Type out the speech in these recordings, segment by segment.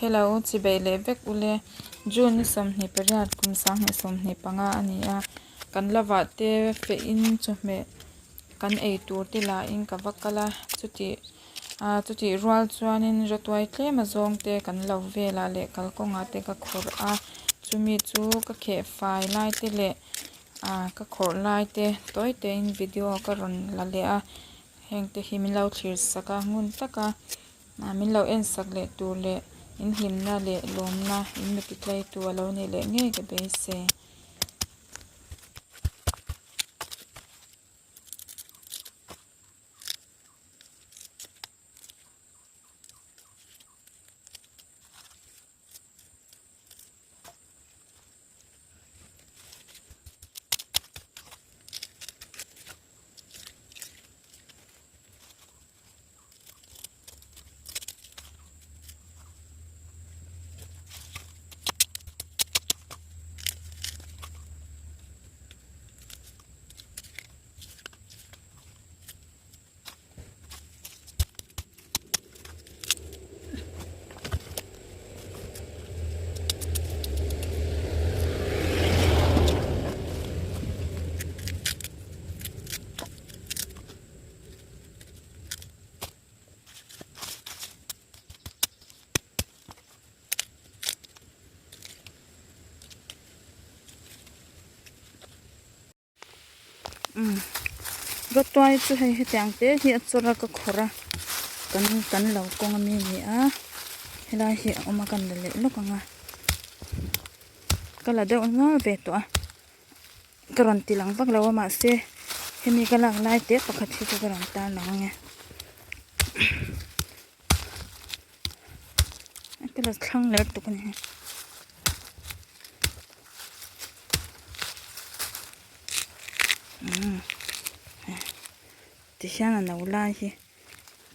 Hello, chị bé lệ vek ule June som ni periat kum sang he som ni panga ani a kan lava te fe in chu me kan ei tur te la in ka vakala chuti rual chuanin ratwai tle ma zong te kan lo vela le kalkonga te ka khor a chumi chu ka khe fai lai te le ka khor lai te toy te in video ka ron la le a heng te hi min lo thlir saka ngun taka min lo en sak le tur le in himna le lomna in mi pitlai tu alo ni le nge ke be se rotwai chu hei hetiang te hi achora ka khora kan lo kong mi ni a helai hi oma kan le lokanga kala de on nga ve to a karon tilang bak lawa ma se hemi kalang lai te pakhat hi karon ta lange kala thlang le tu kan he ti hian an lo lai hi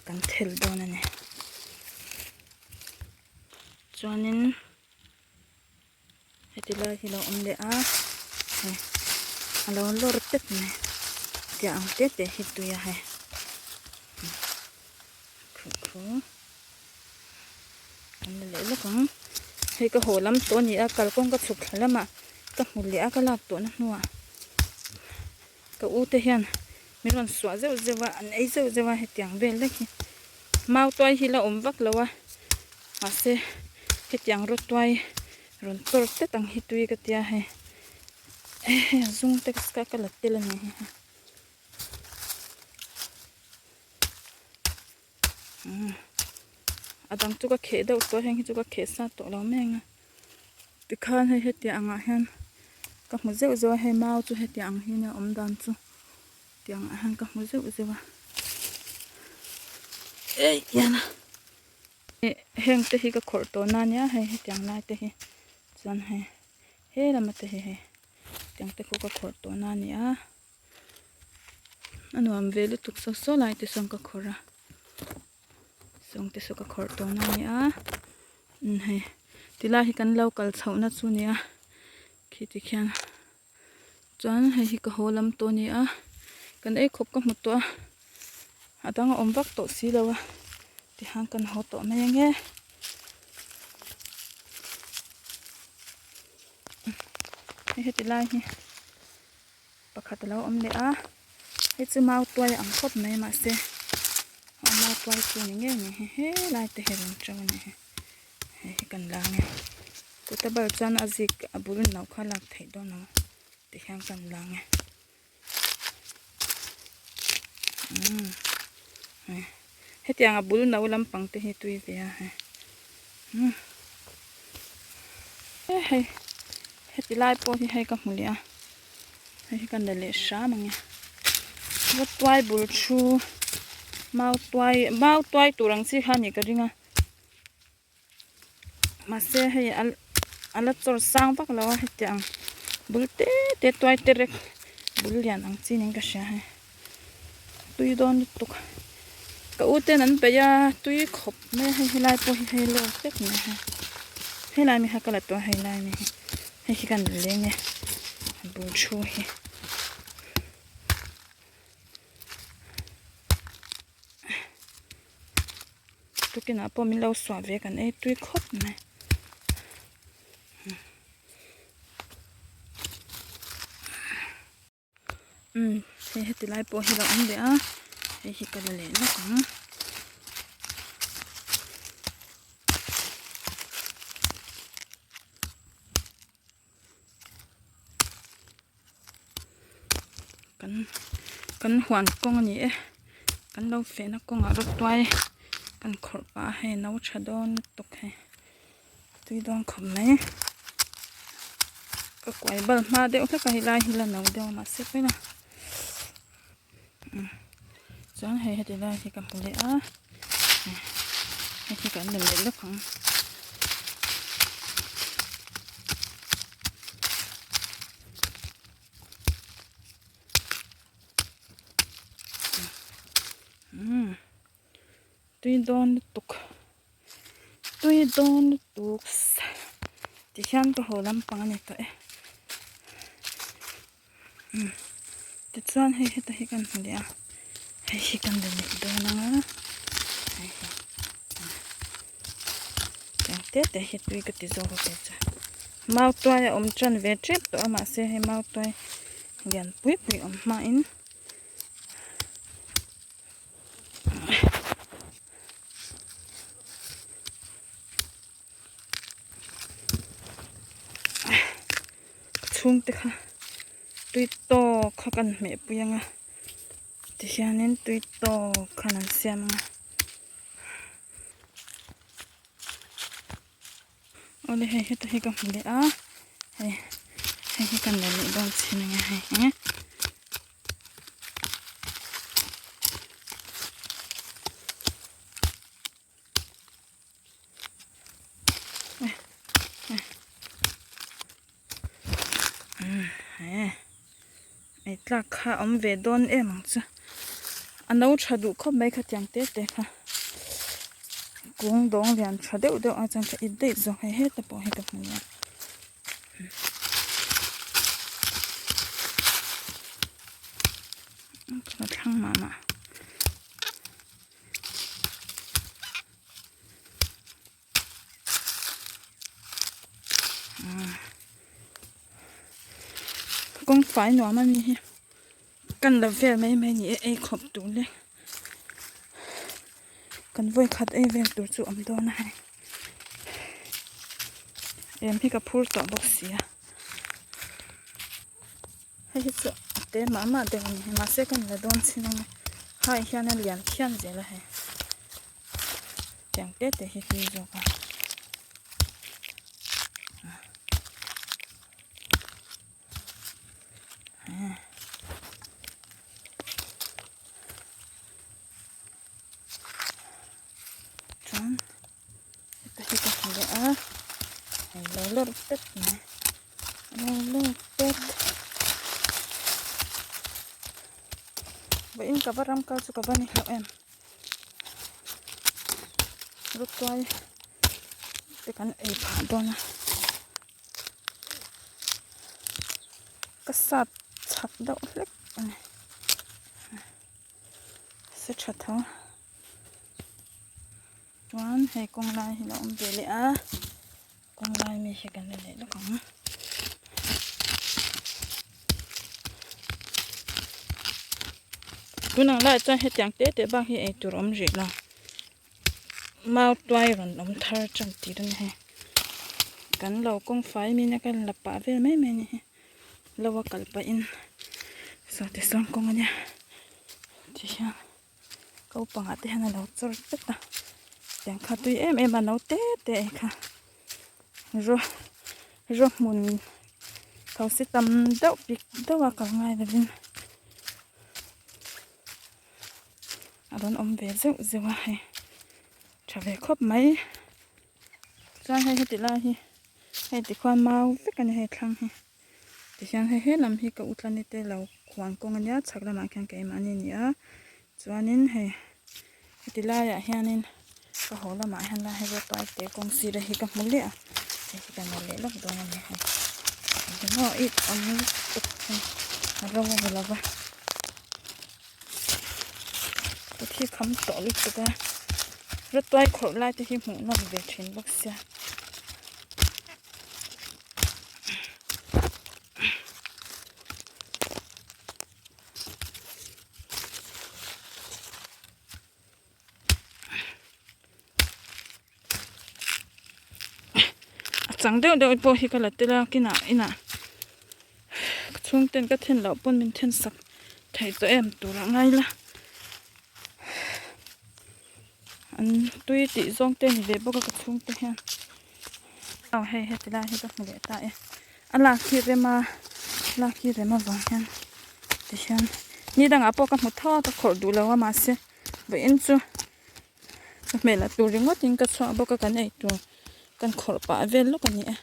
kan thel don ani chuanin heti lai hi lo om le a alo lor tet ne tia ang te te hi tu ya he khu an le lo kang hei ka holam to ni a kal kong ka chuk lama ka hmul a ka lak to na hnuwa ka u te hian miron swa zeu zewa an ei zeu zewa hetiang vel le hi mau toy hi la om vak lawa ase hetiang ro toy ron tor te tang hi tui ka tia he zung te ska ka la tel ni adang chu ka khe do to heng hi chu ka khe sa to lo menga ti khan he hetiang a hian ka mu zeu zo he mau chu hetiang hi na om dan chu tiang a han ka mu zeu zewa ei yana heng te hi ka khor to na nya he tiang lai te hi chan he lam te he tiang te ko ka khor to na ni a anuam velu tuk so lai te song ka khora song te so ka khor to na ni a he tila hi kan local chho na chu ni a khiti khian chuan hi ka holam to ni a kan ei khop ka mu to adang om vak to si lawa ti hang kan ho to me nge heti lai hi pakhat lo om le a he chu mau toy ang khop mai ma se mau toy chu ni nge ni he lai te he ron chaw ni he kan la nge ko ta bar chan azik abulun nau khala thai do no ti hang kan la nge hetiang abul nau lampang te hi tui ve a he heti lai po hi hei ka hmulia hei kan le sha mangi wa twai bul chu mau twai turang chi khani ka ringa ma se hei ala chor sang vak lawa hetiang bul te twai te rek bul lian ang chi ning ka sha he tui don tuk ka uten an pe ya tui khop me he lai po hi hei lo tek ne he lai mi ha kala to hei lai mi he kan le nge bul chu hi tu cái nào po mình lâu xóa về cái này tuy khóc này thì hết lại po hi lòng đấy á thì cái này nó cũng kan hoàn công nhỉ kan lâu phê nó công ở rất toai kan khổ ba hay nấu chả đón tục hay tuy đón không mấy cái quái bẩn mà đều là cái lai là nấu đều mà xếp với nè chọn hay thì lai thì cầm cái á hay thì cái mình để lúc không tuy đón tục thì xem cái hồ lâm bằng này thôi thì chọn hay thì cái mình để hay thì cái mình để đó nè tết để hết tuy cái tí rồi cái cha mau toai chân về trip tụi mà sẽ hay mau toai liền bụi mà in chung te kha tui to kha kan me puyanga ti hianin tui to khan an siam nga ole he he ta he kam le a he kan le le don chin nga he ai tlak kha om ve don em ang cha anau thadu kho mai kha tiang te kha kung dong lian thadeu deu a chang kha i dei zo he ta po he ka hmia ka thang mama con phải nó mà mi cần là về mấy nhỉ ai khóc tủ lên cần vui khát ai về tủ chủ ẩm đó này em hi cái phul tọt bốc xìa hay hết sợ té mà để mà sẽ cần là đón xin không hai hiện nay liền hiện gì là hay chẳng tết để hết gì rồi lơ tết này lơ tết vậy cả vắt ram cao cho cả vắt này em lúc tôi cái cắn ấy phản đó nè cái sạt chặt đậu lách này sẽ chặt thôi toán hay con lai thì nó cũng về lẽ con lai mình sẽ cần để nó còn cứ năng lại cho hết chẳng tết để bác hiện tụi ông gì là mau toai rồi ông thar chẳng tí đâu nè cắn lâu con phải mình cái lập bả về mấy mình lâu cả lập in sau thì xong con nha thì sao câu bằng hạt thì là lâu cho tất cả chẳng khá tụi em mà nấu tết để khá rồi muốn thầu sẽ tầm đậu bị đậu vào cả ngày là bên đón ông về rượu hay trở về khóc mấy ra hay thì la hay thì khoan mau tất cả này thằng thì sang hay hết làm hi cậu thanh tê lâu khoan công anh nhá chắc là mang cái mà nên nhá cho nên hay thì la ya hay nên có hồ là mãi hay là hay vô toại tế công si đây hi gặp muốn lẽ thì cái này lẽ lắm đồ này hay nó ít ông tục rau vào là vậy cái khi khắm tỏi lúc ra rất toai khổ lại thì mũ nằm về trên bác xe chẳng đâu đâu bố hi cái là tê la cái nào ina chung tên cái thiên lão bún mình thiên sắc thấy tụi em tụ lại ngay là anh tuy tỷ dòng tên về bố cái chung tên hen hay hay tê la hay các người ta anh là khi rồi mà vàng hen thì hen ni đang áp cái một thao cái khổ đủ lâu mà sẽ vậy anh chú mẹ là tụ riêng ngót những cái số bố cái này tụกันขอป่าเวลลูกกันเนี่ย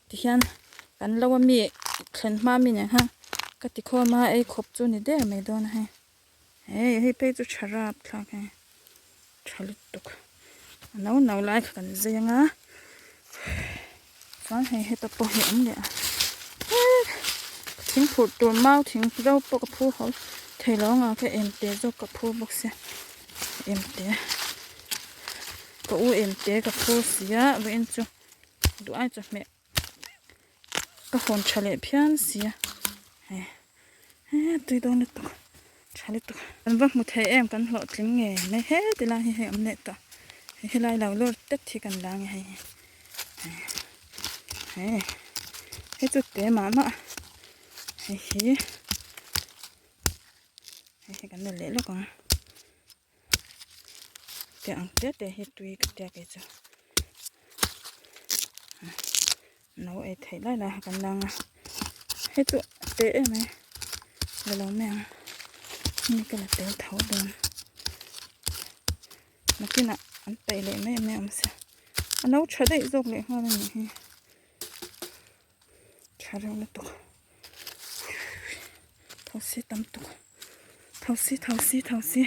ที่ฉันกันเราว่ามีเข็นมามีเนี่ยฮะก็ติข้อมาไอ้ขบจูนี่เด้ไม่โดนให้ให้ไปจูชาราบทางให้ชาลิตุกหนาวไล่กันเสียงอ่ะฟังให้ตะปอเห็นเนี่ยทิ้งผูดตัวเมาทิ้งเราปกผู้เขาเทร้องอ่ะแค่เอ็มเตะกับผู้บุกเสียเอ็มเตะก็เอ็มเตะกับผู้เสียเว้นจูดูไอ้จุดแม่ก็คนเฉลี่ยเพี้ยนเสียตัวโดนตัวเฉลี่ยตัวอันว่ามุทัยเอ็มกันหลอดทิ้งเงี้ยไม่เฮ้ตีลาให้อมเนตตัวให้ไล่เราลดเต็ดที่กันดังให้จุดเตะมาเนาะให้กันเละแล้วก่อนเดี๋ยวเดี๋ยวให้ตุยกับเดี๋ยวไปจ้ะเราไอ้ไทยไล่ละกันดังให้ตัวเตะไหมเราแม่งนี่ก็เลยเตะเท้าเดินเมื่อกี้น่ะอันเตะเลยแม่เสียอันนั้นชัดได้จบเลยว่ามันนี่ชัดเลยตัวเท้าซีตำตัวเท้าซี